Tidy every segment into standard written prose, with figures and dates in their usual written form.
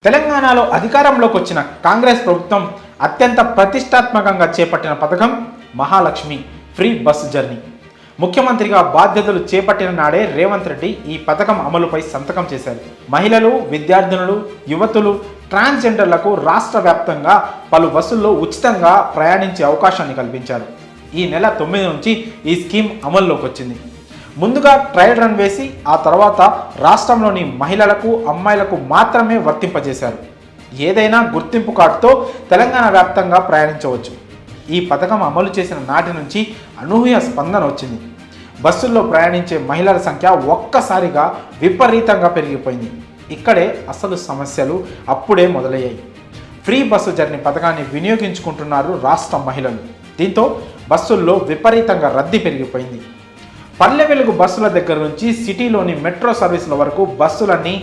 తెలంగాణలో అధికారంలోకి వచ్చిన కాంగ్రెస్ ప్రభుత్వం అత్యంత ప్రతిష్టాత్మకంగా చేపట్టిన పథకం మహాలక్ష్మి ఫ్రీ బస్సు జర్నీ. ముఖ్యమంత్రిగా బాధ్యతలు చేపట్టిన నాడే రేవంత్ రెడ్డి ఈ పథకం అమలుపై సంతకం చేశారు. మహిళలు, విద్యార్థినులు, యువతులు, ట్రాన్స్జెండర్లకు రాష్ట్ర వ్యాప్తంగా పలు బస్సుల్లో ఉచితంగా ప్రయాణించే అవకాశాన్ని కల్పించారు. ఈ నెల 9 నుంచి ఈ స్కీమ్ అమల్లోకి వచ్చింది. ముందుగా ట్రయల్ రన్ వేసి ఆ తర్వాత రాష్ట్రంలోని మహిళలకు, అమ్మాయిలకు మాత్రమే వర్తింపజేశారు. ఏదైనా గుర్తింపు కార్డుతో తెలంగాణ వ్యాప్తంగా ప్రయాణించవచ్చు. ఈ పథకం అమలు చేసిన నాటి నుంచి అనూహ్య స్పందన వచ్చింది. బస్సుల్లో ప్రయాణించే మహిళల సంఖ్య ఒక్కసారిగా విపరీతంగా పెరిగిపోయింది. ఇక్కడే అసలు సమస్యలు అప్పుడే మొదలయ్యాయి. ఫ్రీ బస్సు జర్నీ పథకాన్ని వినియోగించుకుంటున్నారు రాష్ట్ర మహిళలు. దీంతో బస్సుల్లో విపరీతంగా రద్దీ పెరిగిపోయింది. పల్లె వెలుగు బస్సుల దగ్గర నుంచి సిటీలోని మెట్రో సర్వీసుల వరకు బస్సులన్నీ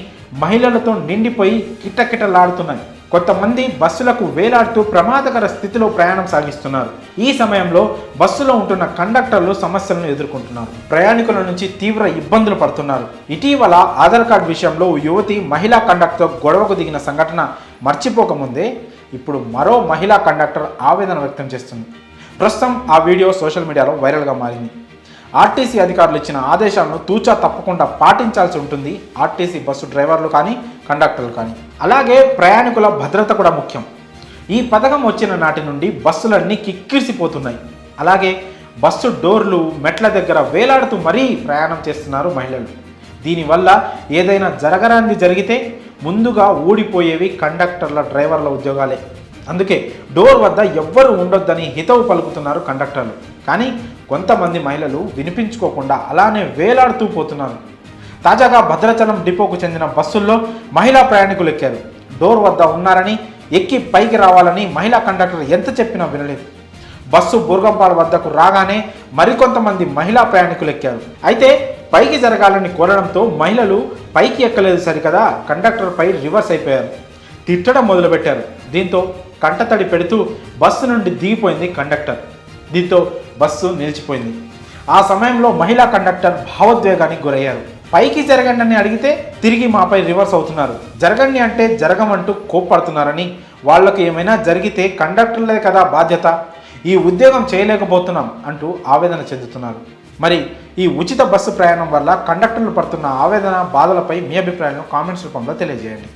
మహిళలతో నిండిపోయి కిటకిటలాడుతున్నాయి. కొంతమంది బస్సులకు వేలాడుతూ ప్రమాదకర స్థితిలో ప్రయాణం సాగిస్తున్నారు. ఈ సమయంలో బస్సులో ఉంటున్న కండక్టర్లు సమస్యలను ఎదుర్కొంటున్నారు. ప్రయాణికుల నుంచి తీవ్ర ఇబ్బందులు పడుతున్నారు. ఇటీవల ఆధార్ కార్డు విషయంలో యువతి మహిళా కండక్టర్ గొడవకు దిగిన సంఘటన మర్చిపోకముందే ఇప్పుడు మరో మహిళా కండక్టర్ ఆవేదన వ్యక్తం చేస్తుంది. ప్రస్తుతం ఆ వీడియో సోషల్ మీడియాలో వైరల్గా మారింది. ఆర్టీసీ అధికారులు ఇచ్చిన ఆదేశాలను తూచా తప్పకుండా పాటించాల్సి ఉంటుంది ఆర్టీసీ బస్సు డ్రైవర్లు కానీ, కండక్టర్లు కానీ. అలాగే ప్రయాణికుల భద్రత కూడా ముఖ్యం. ఈ పథకం వచ్చిన నాటి నుండి బస్సులన్నీ కిక్కిరిసిపోతున్నాయి. అలాగే బస్సు డోర్లు, మెట్ల దగ్గర వేలాడుతూ మరీ ప్రయాణం చేస్తున్నారు మహిళలు. దీనివల్ల ఏదైనా జరగరానిది జరిగితే ముందుగా ఊడిపోయేవి కండక్టర్ల, డ్రైవర్ల ఉద్యోగాలే. అందుకే డోర్ వద్ద ఎవ్వరూ ఉండొద్దని హితవు పలుకుతున్నారు కండక్టర్లు. కానీ కొంతమంది మహిళలు వినిపించుకోకుండా అలానే వేలాడుతూ పోతున్నారు. తాజాగా భద్రాచలం డిపోకు చెందిన బస్సుల్లో మహిళా ప్రయాణికులు ఎక్కారు. డోర్ వద్ద ఉన్నారని, ఎక్కి పైకి రావాలని మహిళా కండక్టర్ ఎంత చెప్పినా వినలేదు. బస్సు బూర్గంపాడు వద్దకు రాగానే మరికొంతమంది మహిళా ప్రయాణికులు ఎక్కారు. అయితే పైకి జరగాలని కోరడంతో మహిళలు పైకి ఎక్కలేదు సరికదా, కండక్టర్పై రివర్స్ అయిపోయారు. తిట్టడం మొదలుపెట్టారు. దీంతో కంటతడి పెడుతూ బస్సు నుండి దిగిపోయింది కండక్టర్. దీంతో బస్సు నిలిచిపోయింది. ఆ సమయంలో మహిళా కండక్టర్ భావోద్వేగానికి గురయ్యారు. పైకి జరగండి అని అడిగితే తిరిగి మాపై రివర్స్ అవుతున్నారు. జరగండి అంటే జరగమంటూ కోప్పడుతున్నారని, వాళ్లకు ఏమైనా జరిగితే కండక్టర్లే కదా బాధ్యత, ఈ ఉద్యోగం చేయలేకపోతున్నాం అంటూ ఆవేదన చెందుతున్నారు. మరి ఈ ఉచిత బస్సు ప్రయాణం వల్ల కండక్టర్లు పడుతున్న ఆవేదన, బాధలపై మీ అభిప్రాయాలను కామెంట్స్ రూపంలో తెలియజేయండి.